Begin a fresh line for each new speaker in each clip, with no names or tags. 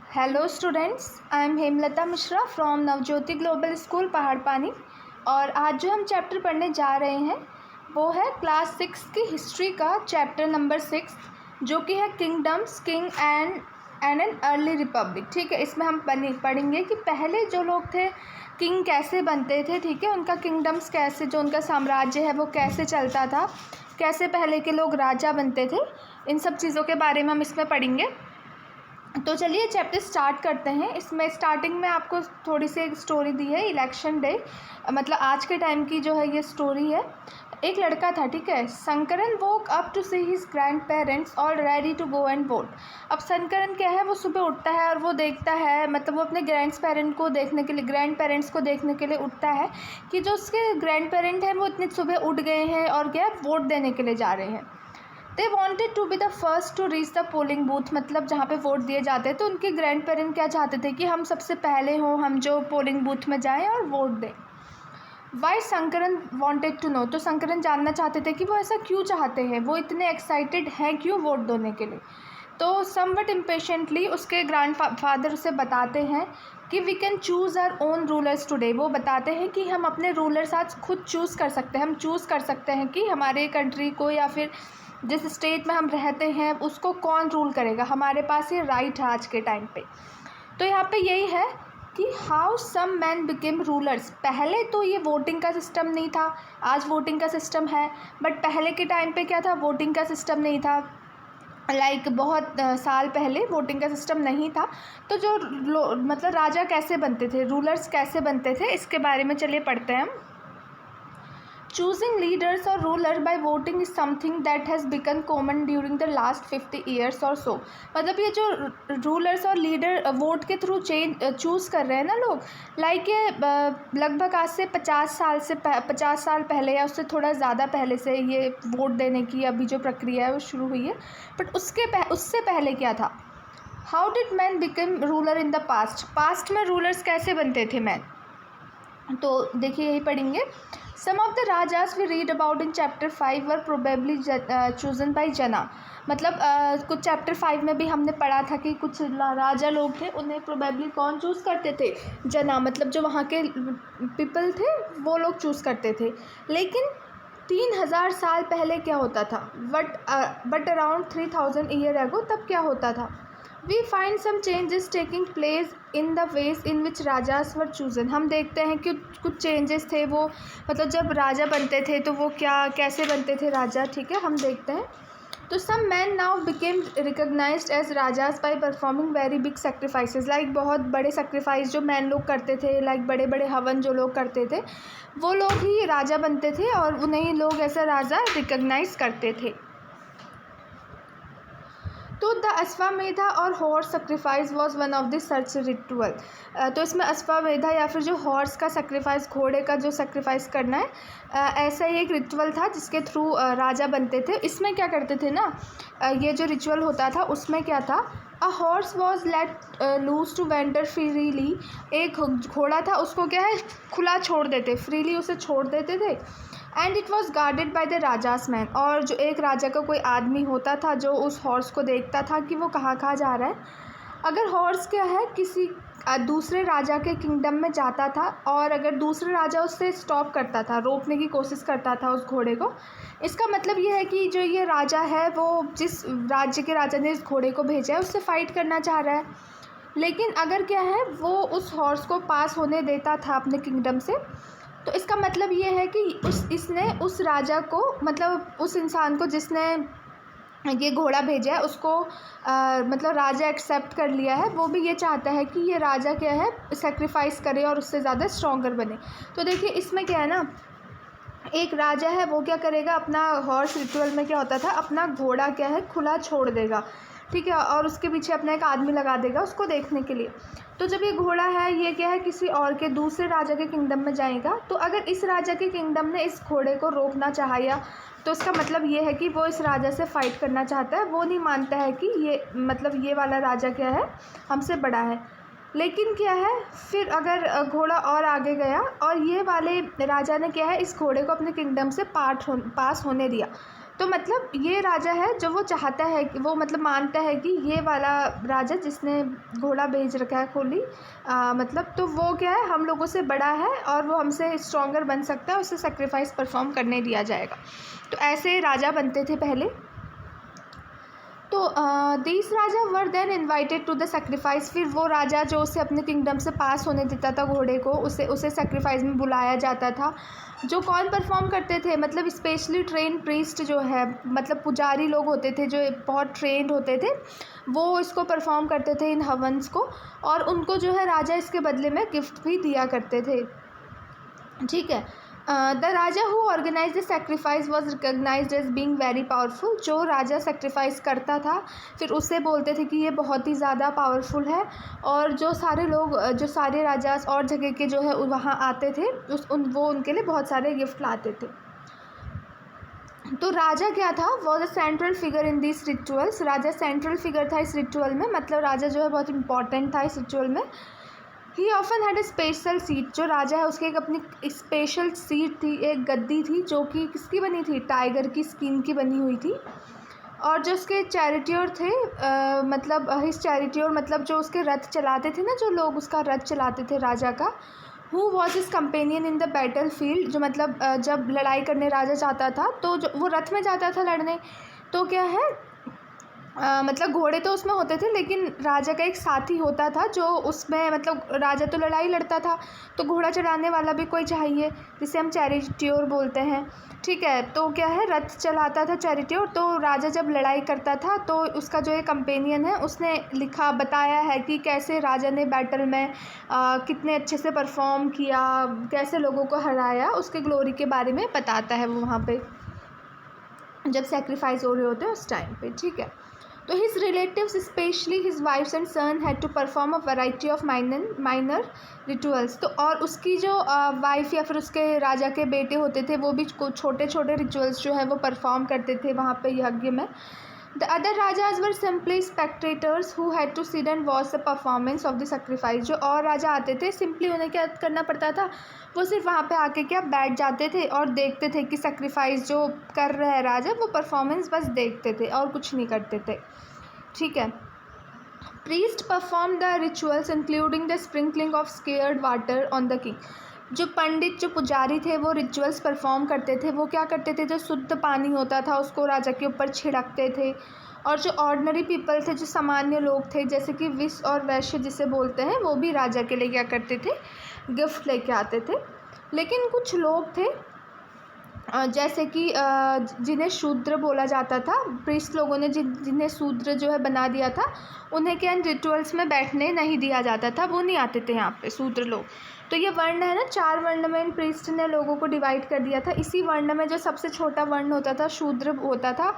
Hello students, I am Hemlata Mishra from Navjyoti global school Paharpani. और आज जो हम चैप्टर पढ़ने जा रहे हैं वो है क्लास 6 की हिस्ट्री का चैप्टर नंबर 6, जो कि है kingdoms, king and an early Republic. ठीक है, इसमें हम पढ़ेंगे कि पहले जो लोग थे किंग कैसे बनते थे। ठीक है, उनका किंगडम्स कैसे, जो उनका साम्राज्य है वो कैसे चलता था, कैसे पहले के लोग राजा बनते थे, इन सब चीज़ों के बारे में हम इसमें पढ़ेंगे। तो चलिए चैप्टर स्टार्ट करते हैं। इसमें स्टार्टिंग में आपको थोड़ी सी एक स्टोरी दी है, इलेक्शन डे, मतलब आज के टाइम की जो है ये स्टोरी है। एक लड़का था, ठीक है, Shankaran woke up to see his grandparents all ready to go and vote. अब शंकरन क्या है, वो सुबह उठता है और वो देखता है, मतलब वो अपने ग्रैंड पेरेंट्स को देखने के लिए उठता है कि जो उसके ग्रैंड पेरेंट हैं वो इतनी सुबह उठ गए हैं और क्या वोट देने के लिए जा रहे हैं। They wanted to be the first to reach the polling booth, मतलब जहाँ पे वोट दिए जाते हैं। तो उनके ग्रैंड पेरेंट क्या चाहते थे कि हम सबसे पहले हों, हम जो पोलिंग बूथ में जाएं और वोट दें। Why Shankaran wanted to know, तो शंकरन जानना चाहते थे कि वो ऐसा क्यों चाहते हैं, वो इतने एक्साइटेड हैं क्यों वोट देने के लिए। तो समवट इम्पेशेंटली उसके ग्रैंड फादर उसे बताते हैं कि we can choose our own rulers today. वो बताते हैं कि हम अपने रूलर्स आज खुद चूज़ कर सकते हैं, हम चूज़ कर सकते हैं कि हमारे कंट्री को या फिर जिस स्टेट में हम रहते हैं उसको कौन रूल करेगा। हमारे पास ये राइट है आज के टाइम पे। तो यहाँ पे यही है कि how some man became rulers. पहले तो ये वोटिंग का सिस्टम नहीं था, आज वोटिंग का सिस्टम है, बट पहले के टाइम पे क्या था, वोटिंग का सिस्टम नहीं था। बहुत साल पहले वोटिंग का सिस्टम नहीं था। तो जो मतलब राजा कैसे बनते थे, रूलर्स कैसे बनते थे, इसके बारे में चलिए पढ़ते हैं हम। Choosing leaders or ruler by voting is something that has become common during the last 50 years or so। मतलब ये जो रूलर्स और लीडर वोट के थ्रू चूज़ कर रहे हैं ना लोग, लाइक ये लगभग आज से 50 साल पहले या उससे थोड़ा ज़्यादा पहले से ये वोट देने की अभी जो प्रक्रिया है वो शुरू हुई है। बट उससे पहले क्या था, how did man become ruler in the past में रूलर्स कैसे बनते थे मैन। तो देखिए यही पढ़ेंगे। Some of the rajas we read about in chapter 5 were probably chosen by jana. मतलब कुछ चैप्टर 5 में भी हमने पढ़ा था कि कुछ राजा लोग थे, उन्हें प्रोबेबली कौन चूज़ करते थे, जना, मतलब जो वहाँ के पीपल थे वो लोग चूज़ करते थे। लेकिन 3000 साल पहले क्या होता था, बट अराउंड 3000 ईयर एगो तब क्या होता था। We find some changes taking place in the ways in which rajas were chosen. हम देखते हैं कि कुछ चेंजेस थे, वो मतलब जब राजा बनते थे तो वो कैसे बनते थे राजा। ठीक है, हम देखते हैं। तो some man now became recognised as rajas by performing very big sacrifices. Like बहुत बड़े सेक्रीफाइस जो मैन लोग करते थे, लाइक बड़े बड़े हवन जो लोग करते थे, वो लोग ही राजा बनते थे और उन्हें लोग ऐसा राजा रिकग्नाइज करते थे। तो द अश्वमेधा और horse sacrifice was one of the such ritual. तो इसमें अश्वमेधा या फिर जो हॉर्स का सेक्रीफाइस, घोड़े का जो सेक्रीफाइस करना है, ऐसा ही एक रिचुअल था जिसके थ्रू राजा बनते थे। इसमें क्या करते थे ना, ये जो रिचुअल होता था उसमें क्या था, a horse was let loose to wander freely. एक घोड़ा था, उसको क्या है खुला छोड़ देते, फ्रीली उसे छोड़ देते थे। And it was guarded by the rajas man. और जो एक राजा का कोई आदमी होता था जो उस हॉर्स को देखता था कि वो कहाँ जा रहा है। अगर हॉर्स क्या है किसी दूसरे राजा के किंगडम में जाता था और अगर दूसरे राजा उससे स्टॉप करता था, रोकने की कोशिश करता था उस घोड़े को, इसका मतलब ये है कि जो ये राजा है वो जिस राज्य के राजा ने इस घोड़े को भेजा है उससे फाइट करना चाह रहा है। लेकिन अगर क्या है वो उस हॉर्स को पास होने देता था अपने किंगडम से, तो इसका मतलब ये है कि इसने उस राजा को, मतलब उस इंसान को जिसने ये घोड़ा भेजा है उसको मतलब राजा एक्सेप्ट कर लिया है। वो भी ये चाहता है कि ये राजा क्या है सेक्रीफाइस करे और उससे ज़्यादा स्ट्रॉन्गर बने। तो देखिए इसमें क्या है ना, एक राजा है वो क्या करेगा, अपना हॉर्स रिचुअल में क्या होता था, अपना घोड़ा क्या है खुला छोड़ देगा, ठीक है, और उसके पीछे अपना एक आदमी लगा देगा उसको देखने के लिए। तो जब ये घोड़ा है ये क्या है किसी और के दूसरे राजा के किंगडम में जाएगा, तो अगर इस राजा के किंगडम ने इस घोड़े को रोकना चाहा या, तो इसका मतलब ये है कि वो इस राजा से फाइट करना चाहता है। वो नहीं मानता है कि ये मतलब ये वाला राजा क्या है हमसे बड़ा है। लेकिन क्या है फिर अगर घोड़ा और आगे गया और ये वाले राजा ने क्या है इस घोड़े को अपने किंगडम से पास होने दिया, तो मतलब ये राजा है जो वो चाहता है कि वो मतलब मानता है कि ये वाला राजा जिसने घोड़ा भेज रखा है खोली मतलब तो वो क्या है हम लोगों से बड़ा है और वो हमसे स्ट्रॉन्गर बन सकता है, उसे सेक्रीफाइस परफॉर्म करने दिया जाएगा। तो ऐसे राजा बनते थे पहले। तो these raja were then invited to the sacrifice. फिर वो राजा जो उसे अपने किंगडम से पास होने देता था घोड़े को, उसे सेक्रीफाइस में बुलाया जाता था। जो कौन परफॉर्म करते थे, मतलब स्पेशली ट्रेन प्रीस्ट जो है, मतलब पुजारी लोग होते थे जो बहुत ट्रेंड होते थे, वो इसको परफॉर्म करते थे इन हवन्स को, और उनको जो है राजा इसके बदले में गिफ्ट भी दिया करते थे। ठीक है। The raja who organised the sacrifice was recognised as being very powerful. जो राजा सेक्रीफाइस करता था फिर उससे बोलते थे कि ये बहुत ही ज़्यादा पावरफुल है, और जो सारे लोग जो सारे राजा और जगह के जो है वहाँ आते थे वो उनके लिए बहुत सारे गिफ्ट लाते थे। तो राजा क्या था, was a central figure in this rituals. Raja central figure था इस रिचुअल में, मतलब राजा जो है बहुत इंपॉर्टेंट था इस रिचुअल में। ही often had a special seat. जो राजा है उसकी एक अपनी स्पेशल सीट थी, एक गद्दी थी जो कि किसकी बनी थी, टाइगर की स्किन की बनी हुई थी। और जो उसके चैरिटियर थे मतलब हिज चैरिटियर मतलब जो उसके रथ चलाते थे ना, जो लोग उसका रथ चलाते थे राजा का, who was his companion in the battle field. जो मतलब जब लड़ाई करने राजा जाता था तो जो वो रथ में जाता था लड़ने, तो क्या है मतलब घोड़े तो उसमें होते थे लेकिन राजा का एक साथी होता था जो उसमें, मतलब राजा तो लड़ाई लड़ता था तो घोड़ा चढ़ाने वाला भी कोई चाहिए, जिसे हम चैरिटियर बोलते हैं। ठीक है। तो क्या है, रथ चलाता था चैरिटियर। तो राजा जब लड़ाई करता था तो उसका जो एक कंपेनियन है उसने बताया है कि कैसे राजा ने बैटल में कितने अच्छे से परफॉर्म किया, कैसे लोगों को हराया, उसके ग्लोरी के बारे में बताता है वो वहाँ पे जब सेक्रीफाइस हो रहे होते हैं उस टाइम पे। ठीक है। तो his relatives specially his wives and son had to perform a variety of minor rituals. तो और उसकी जो वाइफ या फिर उसके राजा के बेटे होते थे वो भी छोटे छोटे रिचुअल्स जो है वो परफॉर्म करते थे वहाँ पे यज्ञ में। The other rajas were simply spectators who had to sit and watch the performance of the sacrifice. जो और राजा आते थे सिंपली उन्हें क्या करना पड़ता था, वो सिर्फ वहाँ पे आके क्या बैठ जाते थे और देखते थे कि सेक्रीफाइस जो कर रहा है राजा, वो परफॉर्मेंस बस देखते थे और कुछ नहीं करते थे। ठीक है। Priest perform the rituals including the sprinkling of scared water on the king. जो पंडित जो पुजारी थे वो रिचुअल्स परफॉर्म करते थे, वो क्या करते थे, जो शुद्ध पानी होता था उसको राजा के ऊपर छिड़कते थे। और जो ऑर्डिनरी पीपल थे, जो सामान्य लोग थे, जैसे कि विष और वैश्य जिसे बोलते हैं, वो भी राजा के लिए क्या करते थे, गिफ्ट लेके आते थे। लेकिन कुछ लोग थे जैसे कि जिन्हें शूद्र बोला जाता था, प्रीस्ट लोगों ने जिन्हें शूद्र जो है बना दिया था, उन्हें क्या इन रिचुअल्स में बैठने नहीं दिया जाता था, वो नहीं आते थे यहाँ पे शूद्र लोग। तो ये वर्ण है ना, 4 वर्ण में इन प्रीस्ट ने लोगों को डिवाइड कर दिया था। इसी वर्ण में जो सबसे छोटा वर्ण होता था, शूद्र होता था,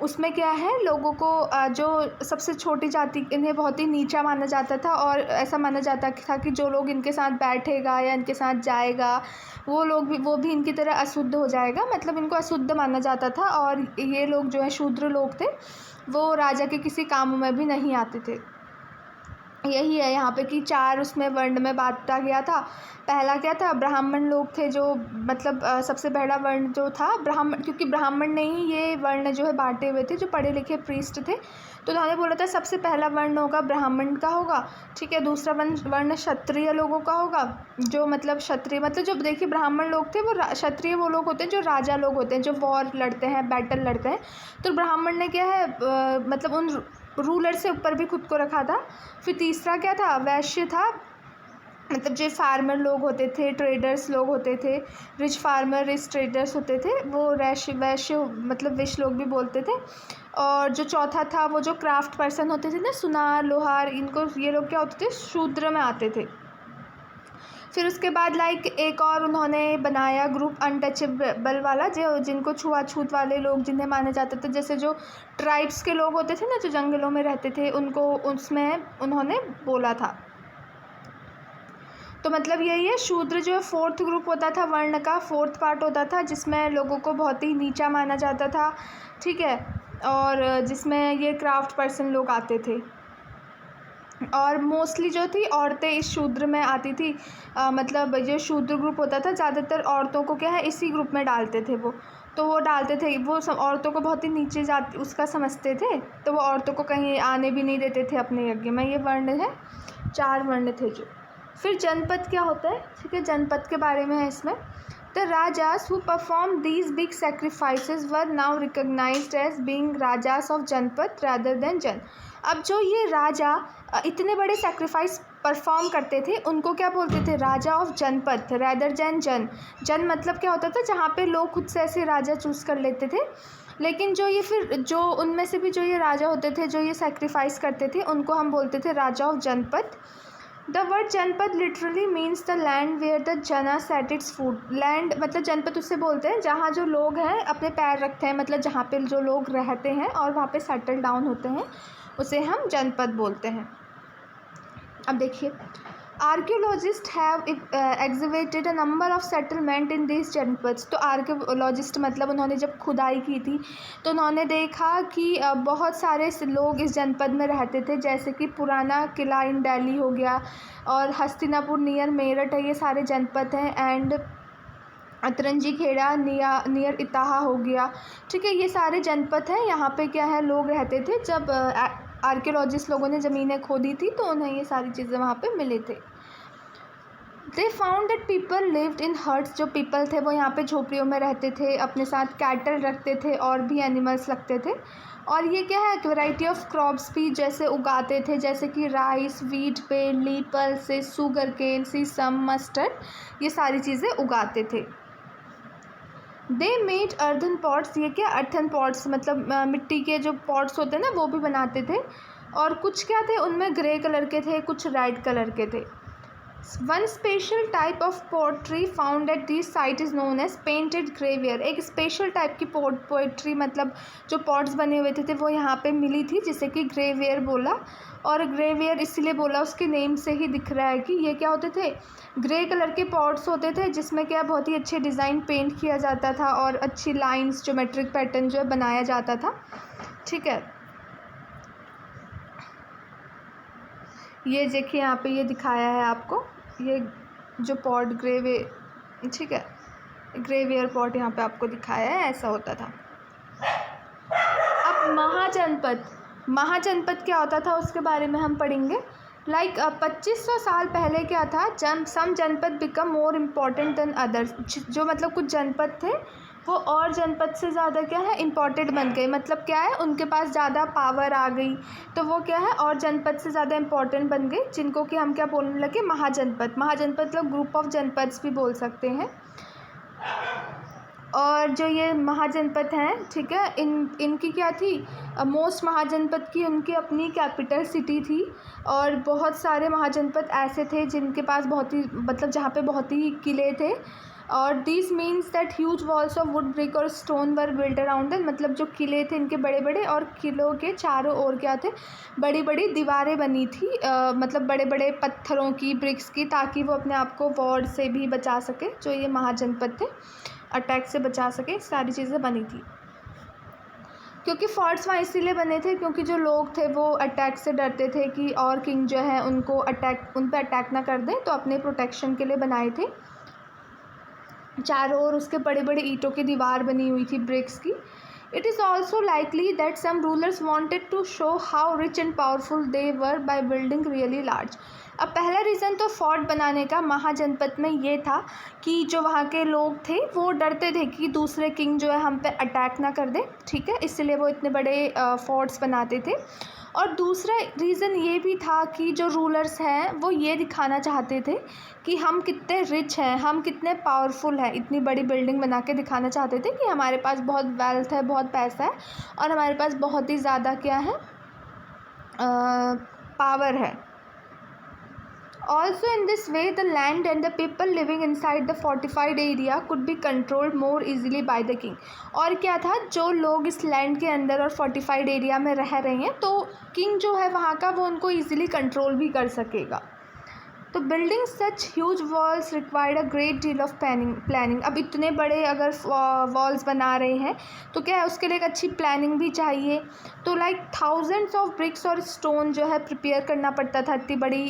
उसमें क्या है, लोगों को जो सबसे छोटी जाति, इन्हें बहुत ही नीचा माना जाता था, और ऐसा माना जाता था कि जो लोग इनके साथ बैठेगा या इनके साथ जाएगा वो भी इनकी तरह अशुद्ध हो जाएगा, मतलब इनको अशुद्ध माना जाता था। और ये लोग जो है शूद्र लोग थे, वो राजा के किसी काम में भी नहीं आते थे। यही है यहाँ पे कि 4 उसमें वर्ण में बांटा गया था। पहला क्या था, ब्राह्मण लोग थे, जो मतलब सबसे पहला वर्ण जो था ब्राह्मण, क्योंकि ब्राह्मण ने ही ये वर्ण जो है बांटे हुए थे, जो पढ़े लिखे प्रीस्ट थे। तो उन्होंने बोला था सबसे पहला वर्ण होगा ब्राह्मण का होगा। ठीक है। दूसरा वर्ण क्षत्रिय लोगों का होगा, जो मतलब क्षत्रिय मतलब जो देखिए ब्राह्मण लोग थे, वो क्षत्रिय वो लोग होते हैं जो राजा लोग होते हैं, जो वॉर लड़ते हैं, बैटल लड़ते हैं। तो ब्राह्मण ने क्या है मतलब उन रूलर से ऊपर भी खुद को रखा था। फिर तीसरा क्या था, वैश्य था, मतलब जो फार्मर लोग होते थे, ट्रेडर्स लोग होते थे, रिच फार्मर रिच ट्रेडर्स होते थे, वो वैश्य मतलब विश लोग भी बोलते थे। और जो चौथा था, वो जो क्राफ्ट पर्सन होते थे ना, सुनार लोहार, इनको ये लोग क्या होते थे, शूद्र में आते थे। फिर उसके बाद एक और उन्होंने बनाया ग्रुप अनटचेबल वाला, जो जिनको छुआछूत वाले लोग जिन्हें माने जाते थे, जैसे जो ट्राइब्स के लोग होते थे ना, जो जंगलों में रहते थे, उनको उसमें उन्होंने बोला था। तो मतलब यही है, शूद्र जो है 4th ग्रुप होता था, वर्ण का 4th पार्ट होता था, जिसमें लोगों को बहुत ही नीचा माना जाता था। ठीक है। और जिसमें ये क्राफ्ट पर्सन लोग आते थे, और मोस्टली जो थी औरतें इस शूद्र में आती थी। मतलब ये शूद्र ग्रुप होता था, ज़्यादातर औरतों को क्या है इसी ग्रुप में डालते थे वो। तो वो डालते थे, वो सब औरतों को बहुत ही नीचे जाति उसका समझते थे, तो वो औरतों को कहीं आने भी नहीं देते थे अपने यज्ञ में। ये वर्ण है, 4 वर्ण थे जो। फिर जनपद क्या होता है, ठीक है, जनपद के बारे में है इसमें। The rajas who performed these big sacrifices were now recognised as being rajas of janapada rather than jana. अब जो ये राजा इतने बड़े सेक्रीफाइस परफॉर्म करते थे, उनको क्या बोलते थे, raja of janapada rather than जन। जन मतलब क्या होता था, जहाँ पे लोग खुद से ऐसे राजा चूज़ कर लेते थे। लेकिन जो ये फिर जो उनमें से भी जो ये राजा होते थे, जो ये सेक्रीफाइस करते थे, उनको हम बोलते थे raja of janapada. The word janapada literally means the land where the jana set its foot. Land मतलब जनपद उससे बोलते हैं जहाँ जो लोग हैं अपने पैर रखते हैं, मतलब जहाँ पे जो लोग रहते हैं और वहाँ पे सेटल डाउन होते हैं, उसे हम जनपद बोलते हैं। अब देखिए, archaeologist have exhibited a number of settlement in this janapadas. तो आर्कियोलॉजिस्ट मतलब उन्होंने जब खुदाई की थी तो उन्होंने देखा कि बहुत सारे लोग इस जनपद में रहते थे, जैसे कि पुराना किला इन दिल्ली हो गया और हस्तिनापुर नियर मेरठ है, ये सारे जनपद हैं। एंड अतरंजी खेड़ा नियर इताहा हो गया, ठीक है, ये सारे जनपद हैं। यहाँ पे क्या है, लोग रहते थे। जब आर्कियोलॉजिस्ट लोगों ने ज़मीनें खोदी थी तो उन्हें ये सारी चीज़ें वहाँ पे मिले थे। They found that people lived in huts. जो पीपल थे वो यहाँ पे झोपड़ियों में रहते थे, अपने साथ कैटल रखते थे और भी एनिमल्स रखते थे। और ये क्या है, वैरायटी ऑफ क्रॉप्स भी जैसे उगाते थे, जैसे कि राइस, वीट, बेली, पल्सेस, शुगर केन, सीसम, मस्टर्ड, ये सारी चीज़ें उगाते थे। They made earthen pots. ये क्या, अर्थन पॉट्स मतलब मिट्टी के जो पॉट्स होते हैं ना, वो भी बनाते थे। और कुछ क्या थे उनमें, ग्रे कलर के थे, कुछ रेड कलर के थे। One special type of pottery found at this site is known as painted grey ware. एक स्पेशल टाइप की पोएट्री मतलब जो पॉट्स बने हुए थे वो यहाँ पे मिली थी, जिसे कि ग्रेवियर बोला। और ग्रेवियर इसलिए बोला, उसके नेम से ही दिख रहा है कि ये क्या होते थे, ग्रे कलर के पॉट्स होते थे, जिसमें क्या बहुत ही अच्छे डिज़ाइन पेंट किया जाता था और अच्छी लाइंस, ज्योमेट्रिक पैटर्न जो है बनाया जाता था, ठीक है। ये देखिए यहाँ पे ये दिखाया है आपको, ये जो पॉट ठीक है, ग्रेवियर पॉट यहाँ पे आपको दिखाया है, ऐसा होता था। अब महाजनपद क्या होता था उसके बारे में हम पढ़ेंगे। 2500 साल पहले क्या था, सम जनपद become more important than others. जो मतलब कुछ जनपद थे वो और जनपद से ज़्यादा क्या है, इम्पॉर्टेंट बन गए। मतलब क्या है, उनके पास ज़्यादा पावर आ गई, तो वो क्या है और जनपद से ज़्यादा इम्पॉर्टेंट बन गई, जिनको कि हम क्या बोलने लगे, महाजनपद। महाजनपद मतलब ग्रुप ऑफ जनपद्स भी बोल सकते हैं। और जो ये महाजनपद हैं, ठीक है, इनकी क्या थी, मोस्ट महाजनपद की उनकी अपनी कैपिटल सिटी थी। और बहुत सारे महाजनपद ऐसे थे जिनके पास बहुत ही मतलब जहाँ पे बहुत ही किले थे। और this means that huge walls of wood, brick और stone were built around them. मतलब जो किले थे इनके बड़े बड़े, और किलों के चारों ओर क्या थे, बड़ी बड़ी दीवारें बनी थी, मतलब बड़े बड़े पत्थरों की, ब्रिक्स की, ताकि वो अपने आप को वॉर से भी बचा सके। जो ये महाजनपद थे, अटैक से बचा सके, सारी चीज़ें बनी थी। क्योंकि फोर्ट्स वहाँ इसीलिए बने थे क्योंकि जो लोग थे वो अटैक से डरते थे कि और किंग जो है उन पर अटैक ना कर दें, तो अपने प्रोटेक्शन के लिए बनाए थे। चारों ओर उसके बड़े बड़े ईंटों की दीवार बनी हुई थी, ब्रिक्स की। It is also likely that some rulers wanted to show how rich and powerful they were by building really large. अब पहला रीज़न तो फोर्ट बनाने का महाजनपद में ये था कि जो वहाँ के लोग थे वो डरते थे कि दूसरे किंग जो है हम पे अटैक ना कर दे, ठीक है, इसलिए वो इतने बड़े फोर्ट्स बनाते थे। और दूसरा रीज़न ये भी था कि जो रूलर्स हैं वो ये दिखाना चाहते थे कि हम कितने रिच हैं, हम कितने पावरफुल हैं। इतनी बड़ी बिल्डिंग बना के दिखाना चाहते थे कि हमारे पास बहुत वेल्थ है, बहुत पैसा है और हमारे पास बहुत ही ज़्यादा क्या है, पावर है। Also in this way the land and the people living inside the fortified area could be controlled more easily by the king। और क्या था, जो लोग इस लैंड के अंदर और फोर्टिफाइड एरिया में रह रहे हैं तो किंग जो है वहाँ का वो उनको ईजिली कंट्रोल भी कर सकेगा। तो building such huge walls required a great deal of planning. अब इतने बड़े अगर वॉल्स बना रहे हैं तो क्या है, उसके लिए एक अच्छी प्लानिंग भी चाहिए। तो लाइक थाउजेंड्स ऑफ ब्रिक्स और स्टोन जो है प्रिपेयर करना पड़ता था इतनी बड़ी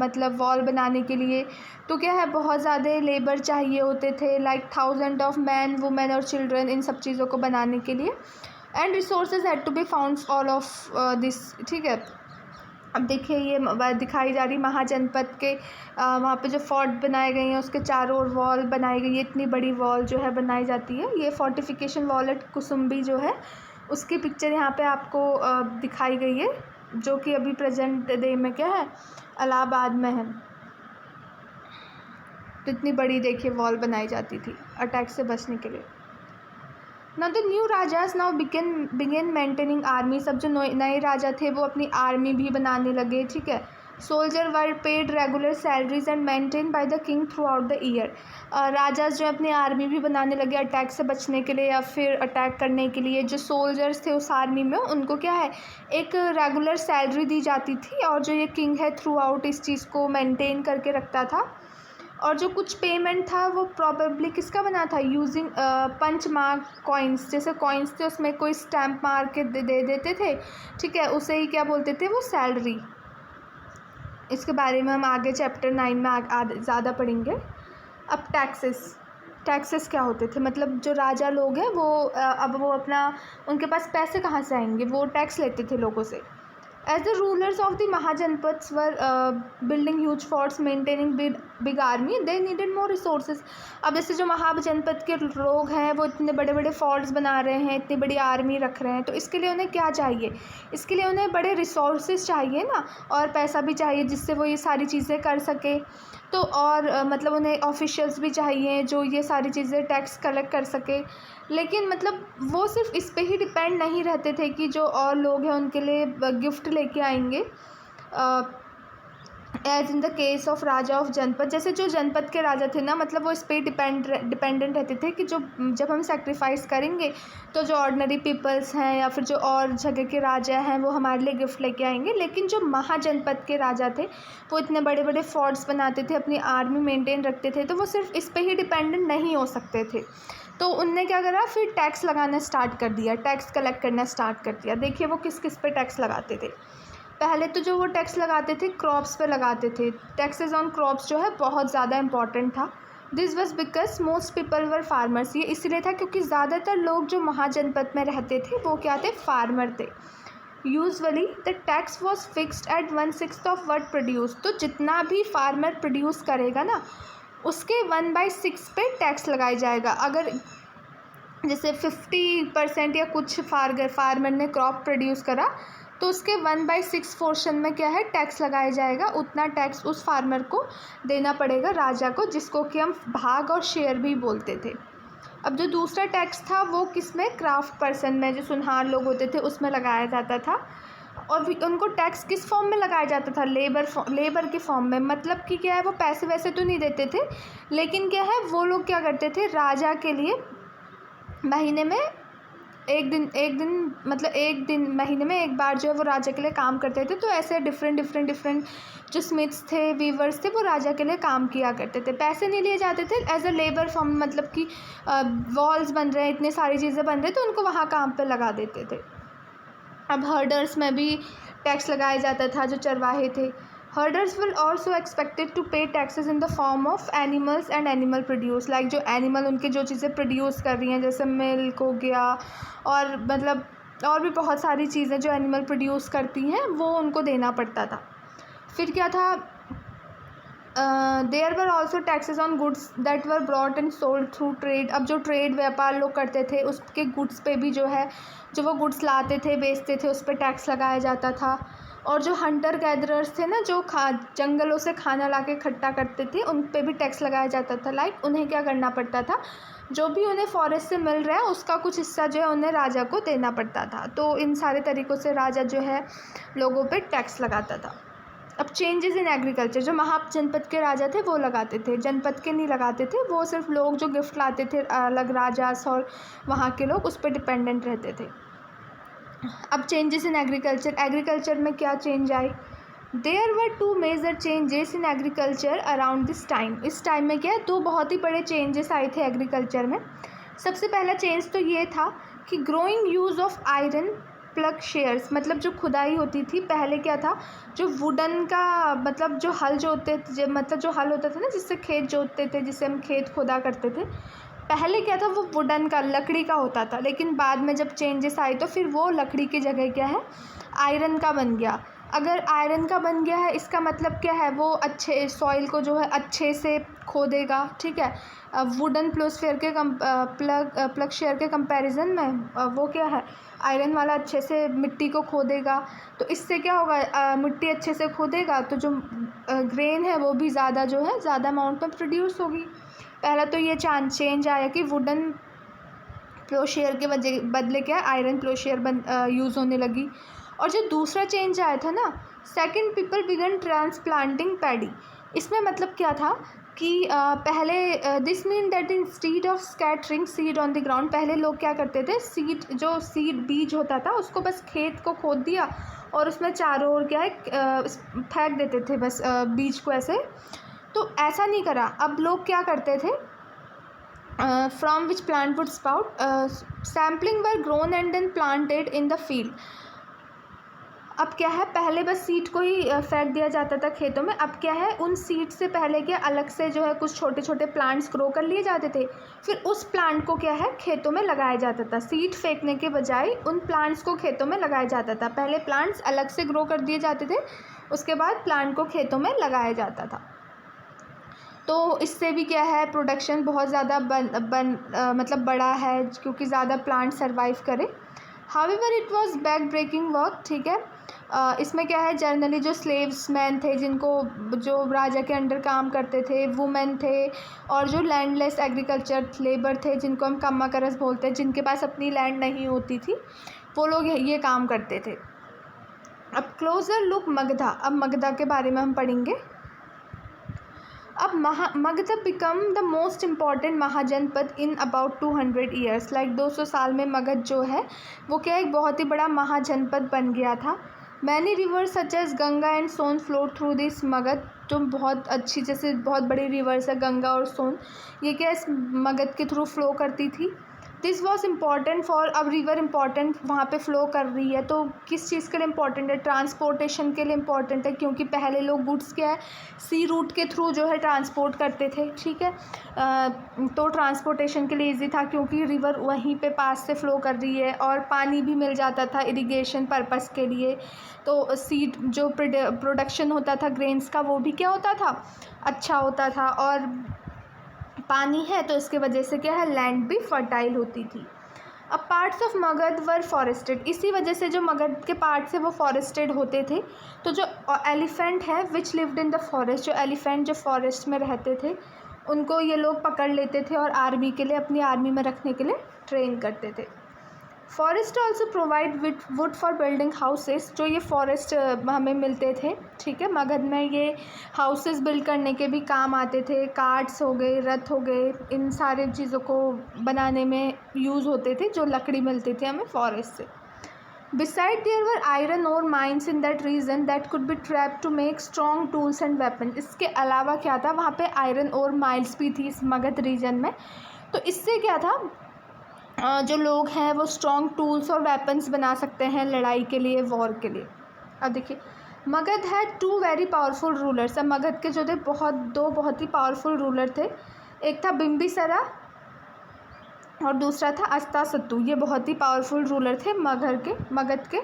मतलब वॉल बनाने के लिए। तो क्या है, बहुत ज़्यादा लेबर चाहिए होते थे, like thousand of man women और चिल्ड्रन इन सब चीज़ों को बनाने के लिए। And resources had to be found all of this. ठीक है, अब देखिए ये दिखाई जा रही महाजनपद के वहाँ पे जो फोर्ट बनाए गए हैं उसके चारों ओर वॉल बनाई गई है, इतनी बड़ी वॉल जो है बनाई जाती है। ये फोर्टिफिकेशन वॉल एट कुसुम्बी जो है उसकी पिक्चर यहाँ पे आपको दिखाई गई है, जो कि अभी प्रेजेंट डे में क्या है, इलाहाबाद में है। तो इतनी बड़ी देखिए वॉल बनाई जाती थी अटैक से बचने के लिए। Now the new rajas now began maintaining army. सब जो नए राजा थे वो अपनी आर्मी भी बनाने लगे। ठीक है, soldier were paid regular salaries and maintain by the king throughout the year. राजा जो अपनी आर्मी भी बनाने लगे अटैक से बचने के लिए या फिर अटैक करने के लिए। जो सोल्जर्स थे उस आर्मी में उनको क्या है, एक रेगुलर सैलरी दी जाती थी, और जो ये किंग है थ्रू आउट इस चीज़ को मेंटेन करके रखता था। और जो कुछ पेमेंट था वो प्रॉबेबली किसका बना था, यूजिंग पंच मार्क कॉइन्स। जैसे कॉइन्स थे उसमें कोई स्टैम्प मार के दे देते थे। ठीक है, उसे ही क्या बोलते थे, वो सैलरी। इसके बारे में हम आगे चैप्टर 9 में ज़्यादा पढ़ेंगे। अब टैक्सेस क्या होते थे, मतलब जो राजा लोग हैं वो अब वो अपना उनके पास पैसे कहाँ से आएंगे, वो टैक्स लेते थे लोगों से। As the rulers of the Mahajanapads were building huge forts, maintaining big army, they needed more resources. अब जैसे जो महाजनपद के लोग हैं वो इतने बड़े बड़े फोर्ट्स बना रहे हैं, इतनी बड़ी आर्मी रख रहे हैं, तो इसके लिए उन्हें क्या चाहिए, इसके लिए उन्हें बड़े रिसोर्सेज चाहिए ना, और पैसा भी चाहिए जिससे वो ये सारी चीज़ें कर सके। तो और मतलब उन्हें ऑफिशियल्स भी चाहिए जो ये सारी चीज़ें टैक्स कलेक्ट कर सके। लेकिन मतलब वो सिर्फ इस पे ही डिपेंड नहीं रहते थे कि जो और लोग हैं उनके लिए गिफ्ट लेके आएंगे। As in the case of raja of janapada, जैसे जो जनपद के राजा थे ना, मतलब वो इस पर डिपेंडेंट रहते थे कि जब हम सेक्रीफाइस करेंगे तो जो ऑर्डिनरी पीपल्स हैं या फिर जो और जगह के राजा हैं वो हमारे लिए गिफ्ट लेके आएंगे। लेकिन जो महाजनपद के राजा थे वो इतने बड़े बड़े फोर्ट्स बनाते थे, अपनी आर्मी मेंटेन रखते थे, तो वो सिर्फ इस पर ही डिपेंडेंट नहीं हो सकते थे। तो उनने क्या करा, फिर टैक्स लगाना स्टार्ट कर दिया, टैक्स कलेक्ट करना स्टार्ट कर दिया। देखिए वो किस किस पे टैक्स लगाते थे। पहले तो जो वो टैक्स लगाते थे क्रॉप्स पे लगाते थे। टैक्सेस ऑन क्रॉप्स जो है बहुत ज़्यादा इंपॉर्टेंट था। This was because most people were farmers. ये इसलिए था क्योंकि ज़्यादातर लोग जो महाजनपद में रहते थे वो क्या थे, फार्मर थे। Usually the tax was fixed at 1/6 of what produce. तो जितना भी फार्मर प्रोड्यूस करेगा ना उसके 1/6 पे टैक्स लगाया जाएगा। अगर जैसे 50% या कुछ फार्मर ने क्रॉप प्रोड्यूस करा तो उसके 1/6 पोर्शन में क्या है, टैक्स लगाया जाएगा। उतना टैक्स उस फार्मर को देना पड़ेगा, राजा को, जिसको कि हम भाग और शेयर भी बोलते थे। अब जो दूसरा टैक्स था वो किस में, क्राफ्ट पर्सन में, जो सुनहार लोग होते थे उसमें लगाया जाता था। और उनको टैक्स किस फॉर्म में लगाया जाता था, लेबर के फॉर्म में। मतलब कि क्या है, वो पैसे वैसे तो नहीं देते थे, लेकिन क्या है वो लोग क्या करते थे, राजा के लिए महीने में एक दिन मतलब एक दिन महीने में एक बार जो है वो राजा के लिए काम करते थे। तो ऐसे डिफरेंट जो स्मिथ्स थे, वीवर्स थे, वो राजा के लिए काम किया करते थे। पैसे नहीं लिए जाते थे, एज अ लेबर फॉर्म, मतलब कि वॉल्स बन रहे हैं, इतनी सारी चीज़ें बन रही, तो उनको वहाँ काम पे लगा देते थे। अब हर्डर्स में भी टैक्स लगाया जाता था, जो चरवाहे थे। Herders will also expected to pay taxes in the form of animals and animal produce. Like जो एनिमल उनके जो चीज़ें प्रोड्यूस कर रही हैं, जैसे मिल्क हो गया, और मतलब और भी बहुत सारी चीज़ें जो एनिमल प्रोड्यूस करती हैं वो उनको देना पड़ता था। फिर क्या था, there were also taxes on goods that were brought and sold through trade. अब जो ट्रेड व्यापार लोग करते थे उसके गुड्स पे भी जो है, जो वो गुड्स लाते थे बेचते थे, उस पर टैक्स लगाया जाता था। और जो हंटर गैदरर्स थे ना, जो जंगलों से खाना ला के इकट्ठा करते थे, उन पे भी टैक्स लगाया जाता था। लाइक उन्हें क्या करना पड़ता था, जो भी उन्हें फॉरेस्ट से मिल रहा है उसका कुछ हिस्सा जो है उन्हें राजा को देना पड़ता था। तो इन सारे तरीक़ों से राजा जो है लोगों पे टैक्स लगाता था। अब चेंजेस इन एग्रीकल्चर, जो महाजनपद के राजा थे वो लगाते थे, जनपद के नहीं लगाते थे। वो सिर्फ लोग जो गिफ्ट लाते थे अलग राजास और वहाँ के लोग उस पर डिपेंडेंट रहते थे। अब चेंजेस इन एग्रीकल्चर में क्या चेंज आए, there were two major changes in agriculture around this time. इस टाइम में क्या है, दो बहुत ही बड़े चेंजेस आए थे एग्रीकल्चर में। सबसे पहला चेंज तो ये था कि growing use of iron plug shares, मतलब जो खुदाई होती थी पहले क्या था, जो वुडन का मतलब जो हल जोतते मतलब जो हल होता था ना जिससे खेत जोतते थे, जिससे हम खेत खुदा करते थे, पहले क्या था वो वुडन का लकड़ी का होता था। लेकिन बाद में जब चेंजेस आए तो फिर वो लकड़ी की जगह क्या है, आयरन का बन गया। अगर आयरन का बन गया है इसका मतलब क्या है, वो अच्छे सॉइल को जो है अच्छे से खोदेगा, ठीक है। वुडन प्लोस्फेयर के प्लग शेयर के कंपैरिजन में वो क्या है, आयरन वाला अच्छे से मिट्टी को खोदेगा। तो इससे क्या होगा, मिट्टी अच्छे से खोदेगा तो जो ग्रेन है वो भी ज़्यादा जो है ज़्यादा अमाउंट में प्रोड्यूस होगी। पहला तो ये चेंज आया कि वुडन प्लोशेयर के बदले क्या आयरन प्लोशेयर यूज़ होने लगी। और जो दूसरा चेंज आया था ना, second people began transplanting paddy. इसमें मतलब क्या था कि पहले this mean that instead of scattering seed on the ground, पहले लोग क्या करते थे, सीड बीज होता था उसको बस खेत को खोद दिया और उसमें चारों ओर क्या है फेंक देते थे बस बीज को ऐसे। तो ऐसा नहीं करा, अब लोग क्या करते थे, from which plant would sprout, sampling were grown and then planted in the field। अब क्या है, पहले बस सीड को ही फेंक दिया जाता था खेतों में। अब क्या है, उन सीड से पहले क्या अलग से जो है कुछ छोटे छोटे प्लांट्स ग्रो कर लिए जाते थे, फिर उस प्लांट को क्या है खेतों में लगाया जाता था। सीड फेंकने के बजाय उन प्लांट्स को खेतों में लगाया जाता था। पहले प्लांट्स अलग से ग्रो कर दिए जाते थे, उसके बाद प्लांट को खेतों में लगाया जाता था। तो इससे भी क्या है, प्रोडक्शन बहुत ज़्यादा मतलब बड़ा है क्योंकि ज़्यादा प्लांट सर्वाइव करे। However it was back breaking work, ठीक है। इसमें क्या है, जर्नली जो स्लेव्स मैन थे, जो राजा के अंडर काम करते थे, वुमेन थे, और जो लैंडलेस एग्रीकल्चर लेबर थे जिनको हम कम्माकरस बोलते हैं, जिनके पास अपनी लैंड नहीं होती थी, वो लोग ये काम करते थे। अब क्लोजर लुक मगधा, अब मगधा के बारे में हम पढ़ेंगे। अब Magadha become the most important mahajanapada in about 200 years, like 200 साल में मगध जो है वो क्या एक बहुत ही बड़ा महाजनपद बन गया था। Many rivers such as Ganga and Son flow through this Magadha, जो बहुत अच्छी जैसे बहुत बड़ी रिवर्स है गंगा और सोन, ये क्या इस मगध के थ्रू फ्लो करती थी। दिस वॉज इम्पॉर्टेंट फॉर, अब रिवर इम्पॉर्टेंट वहाँ पे फ्लो कर रही है तो किस चीज़ के लिए इम्पॉर्टेंट है, ट्रांसपोर्टेशन के लिए इम्पॉर्टेंट है, क्योंकि पहले लोग गुड्स क्या है सी रूट के थ्रू जो है ट्रांसपोर्ट करते थे, ठीक है। तो ट्रांसपोर्टेशन के लिए इजी था क्योंकि रिवर वहीं पे पास से फ़्लो कर रही है और पानी भी मिल जाता था इरिगेशन पर्पस के लिए। तो सीड जो प्रोडक्शन होता था ग्रेन्स का वो भी क्या होता था, अच्छा होता था, और पानी है तो इसके वजह से क्या है लैंड भी फर्टाइल होती थी। अब parts of Magadh were forested, इसी वजह से जो मगध के पार्ट्स है वो फॉरेस्टेड होते थे। तो जो एलिफेंट है विच लिव्ड इन द फॉरेस्ट, जो एलिफेंट जो फॉरेस्ट में रहते थे उनको ये लोग पकड़ लेते थे और आर्मी के लिए, अपनी आर्मी में रखने के लिए ट्रेन करते थे। Forest also provide with would for building houses, जो ये फॉरेस्ट हमें मिलते थे, ठीक है। मगध में ये हाउसेस बिल्ड करने के भी काम आते थे, कार्ट्स हो गए, रथ हो गए, इन सारे चीज़ों को बनाने में यूज़ होते थे जो लकड़ी मिलती थी हमें फॉरेस्ट से। Beside there were iron ore mines in that region that could be trapped to make strong tools and weapons। इसके अलावा क्या था, वहाँ पे आयरन ओर माइल्स भी थी इस मगध रीजन में। तो इससे क्या था, जो लोग हैं वो स्ट्रॉन्ग टूल्स और वेपन्स बना सकते हैं लड़ाई के लिए, वॉर के लिए। अब देखिए मगध है 2 वेरी पावरफुल रूलर्स। अब मगध के जो थे दो बहुत ही पावरफुल रूलर थे, एक था बिम्बिसारा और दूसरा था अस्तासत्तु। ये बहुत ही पावरफुल रूलर थे मगध के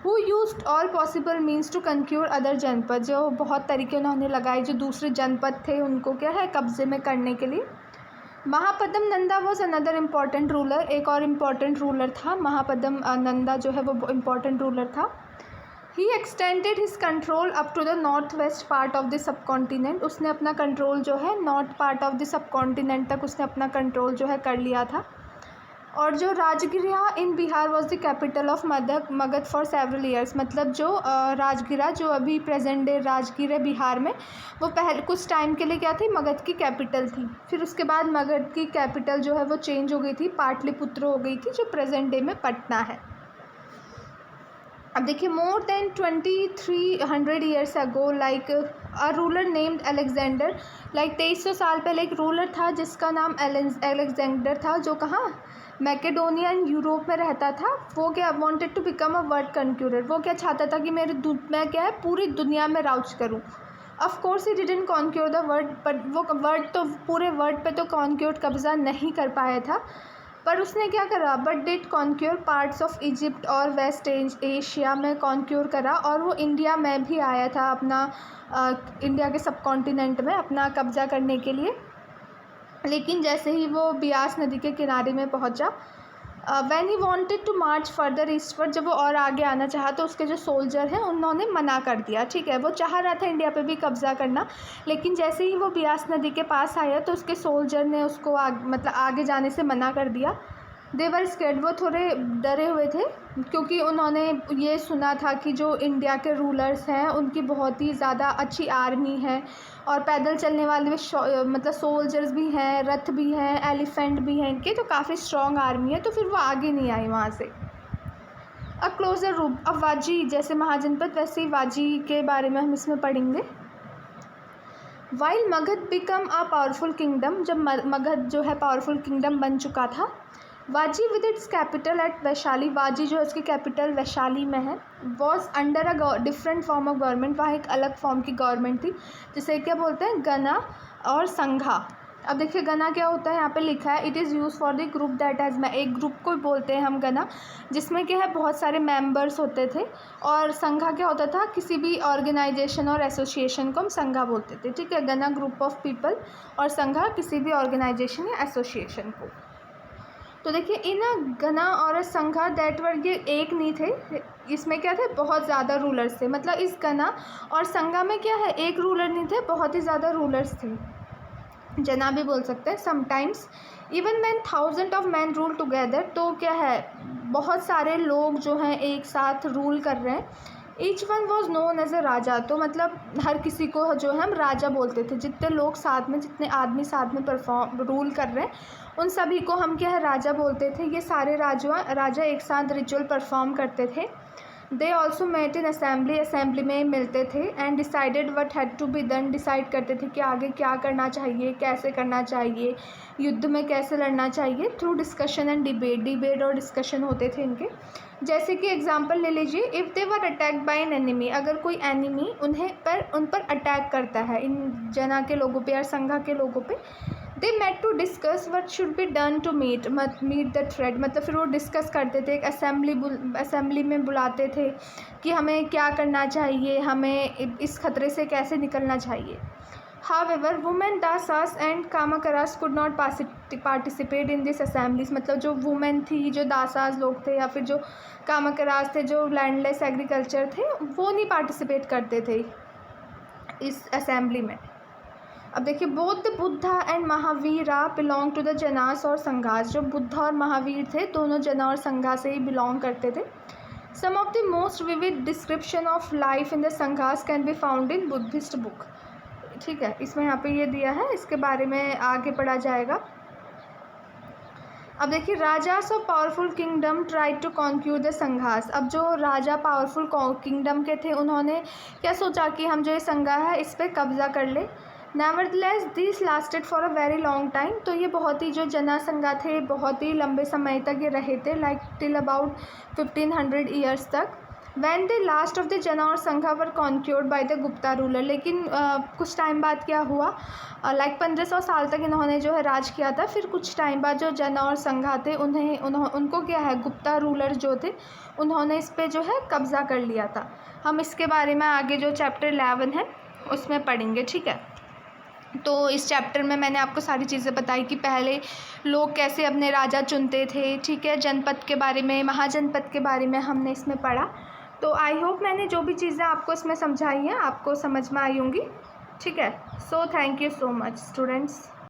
who used all possible means to conquer other janapada, जो बहुत तरीके उन्होंने लगाए जो दूसरे जनपद थे उनको क्या है कब्जे में करने के लिए। Mahapadma Nanda was another important ruler, एक और इम्पॉर्टेंट रूलर था महापद्म नंदा जो है वो इम्पॉर्टेंट रूलर था। He extended his control up to the north west part of the subcontinent, उसने अपना कंट्रोल जो है north part of the subcontinent तक उसने अपना कंट्रोल जो है कर लिया था। और जो Rajagriha in Bihar was the capital of Magadha for several years, मतलब जो राजगिरा जो अभी प्रेजेंट डे राजगीर है बिहार में, वो पहले कुछ टाइम के लिए क्या थी मगध की कैपिटल थी। फिर उसके बाद मगध की कैपिटल जो है वो चेंज हो गई थी, पाटलिपुत्र हो गई थी, जो प्रेजेंट डे में पटना है। अब देखिए, more than 2300 years ago like a ruler named Alexander, like 2300 साल पहले एक रूलर था जिसका नाम अलेक्जेंडर था, जो कहाँ, मैकेडोनियन यूरोप में रहता था। वो क्या, wanted to become a world conqueror, वो क्या चाहता था कि मैं क्या है पूरी दुनिया में राज करूँ। Of course he didn't conquer the world, but वो वर्ल्ड तो पूरे वर्ल्ड पे तो कॉन्क्योर कब्ज़ा नहीं कर पाया था, पर उसने क्या करा, but did conquer parts of Egypt और वेस्ट एशिया में कॉन्क्योर करा, और वो इंडिया में भी आया था अपना इंडिया के सब कॉन्टिनेंट में अपना कब्ज़ा करने के लिए। लेकिन जैसे ही वो बियास नदी के किनारे में पहुंचा, when he wanted to march further eastward, जब वो और आगे आना चाहा तो उसके जो सोल्जर हैं उन्होंने मना कर दिया। ठीक है, वो चाह रहा था इंडिया पे भी कब्ज़ा करना, लेकिन जैसे ही वो बियास नदी के पास आया तो उसके सोल्जर ने उसको आगे जाने से मना कर दिया। दे वर स्कैर्ड, वो थोड़े डरे हुए थे, क्योंकि उन्होंने ये सुना था कि जो इंडिया के रूलर्स हैं उनकी बहुत ही ज़्यादा अच्छी आर्मी है, और पैदल चलने वाले सोल्जर्स भी हैं, रथ भी हैं, एलिफेंट भी हैं इनके, तो काफ़ी स्ट्रॉन्ग आर्मी है, तो फिर वो आगे नहीं आई वहाँ से। अब क्लोजर रूप, अब वाजी जैसे महाजनपद वैसे ही वाजी के बारे में हम इसमें पढ़ेंगे। While Magadha become a powerful kingdom, जब मगध जो है पावरफुल किंगडम बन चुका था, Vajji with its capital at Vaishali, Vajji जो है उसकी कैपिटल वैशाली में है, was under a different form of government, वहाँ एक अलग फॉर्म की गवर्नमेंट थी जिसे क्या बोलते हैं, गना और संघा। अब देखिए गना क्या होता है, यहाँ पे लिखा है, it is use for the group that has, एक ग्रुप को बोलते हैं हम गना, जिसमें क्या है बहुत सारे मेंबर्स होते थे, और संघा क्या होता था, किसी भी ऑर्गेनाइजेशन और एसोसिएशन को हम संघा बोलते थे। ठीक है, गना ग्रुप ऑफ पीपल और संघा किसी भी ऑर्गेनाइजेशन या एसोसिएशन को। तो देखिए इन गना और संघा दैट वर, ये एक नहीं थे, इसमें क्या थे, बहुत ज़्यादा रूलर्स थे। मतलब इस गना और संघा में क्या है, एक रूलर नहीं थे, बहुत ही ज़्यादा रूलर्स थे, जना भी बोल सकते हैं sometimes. Even when 1000 of man rule together, तो क्या है बहुत सारे लोग जो हैं एक साथ रूल कर रहे हैं। Each one was known as a raja, तो मतलब हर किसी को जो है हम राजा बोलते थे, जितने लोग साथ में, जितने आदमी साथ में रूल कर रहे हैं उन सभी को हम क्या है राजा बोलते थे। ये सारे राजा एक साथ रिचुअल परफॉर्म करते थे। They also met in assembly, assembly में मिलते थे, and decided what had to be done, decide करते थे कि आगे क्या करना चाहिए, कैसे करना चाहिए, युद्ध में कैसे लड़ना चाहिए, थ्रू डिस्कशन एंड डिबेट और डिस्कशन होते थे इनके। जैसे कि एग्जांपल ले लीजिए, if they were attacked by an enemy, अगर कोई एनिमी उन पर अटैक करता है, इन जना के लोगों पे या संघा के लोगों पे, they met to discuss what should be done to meet the threat, मतलब फिर वो डिस्कस करते थे, एक असेंबली में बुलाते थे कि हमें क्या करना चाहिए, हमें इस खतरे से कैसे निकलना चाहिए। However, women dasas and kammakaras could not participate in this assemblies, मतलब जो वुमेन थी, जो दासास लोग थे या फिर जो कामाकरास थे, जो लैंडलेस एग्रीकल्चर थे, वो नहीं पार्टिसिपेट करते थे इस असेंबली में। अब देखिए, both Buddha and Mahavira belong to the janas और संघास, जो बुद्धा और महावीर थे दोनों जना और संघा से ही बिलोंग करते थे। Some of the most vivid description of life in the sanghas can be found in Buddhist book. ठीक है, इसमें यहाँ पे ये दिया है, इसके बारे में आगे पढ़ा जाएगा। अब देखिए, rajas of powerful kingdom try to conquer the sanghas, अब जो राजा पावरफुल किंगडम के थे उन्होंने क्या सोचा कि हम जो ये संघा है इस पर कब्ज़ा कर ले। Nevertheless this lasted for a very long time, तो ये बहुत ही जो जना संघा थे बहुत ही लंबे समय तक ये रहे थे, लाइक टिल अबाउट 1500 ईयर्स तक। When the last of the जना और संघा वर कॉन्क्योर्ड बाय द गुप्ता रूलर, लेकिन कुछ टाइम बाद क्या हुआ, लाइक 1500 साल तक इन्होंने जो है राज किया था, फिर कुछ टाइम बाद जो जना और संघा थे उनको क्या है गुप्ता रूलर जो थे उन्होंने इस पर जो है कब्ज़ा कर लिया था। हम इसके बारे में आगे जो चैप्टर 11 है उसमें पढ़ेंगे। ठीक है, तो इस चैप्टर में मैंने आपको सारी चीज़ें बताई कि पहले लोग कैसे अपने राजा चुनते थे। ठीक है, जनपद के बारे में, महाजनपद के बारे में हमने इसमें पढ़ा। तो आई होप मैंने जो भी चीज़ें आपको इसमें समझाई हैं आपको समझ में आई होंगी। ठीक है, so thank you so much students.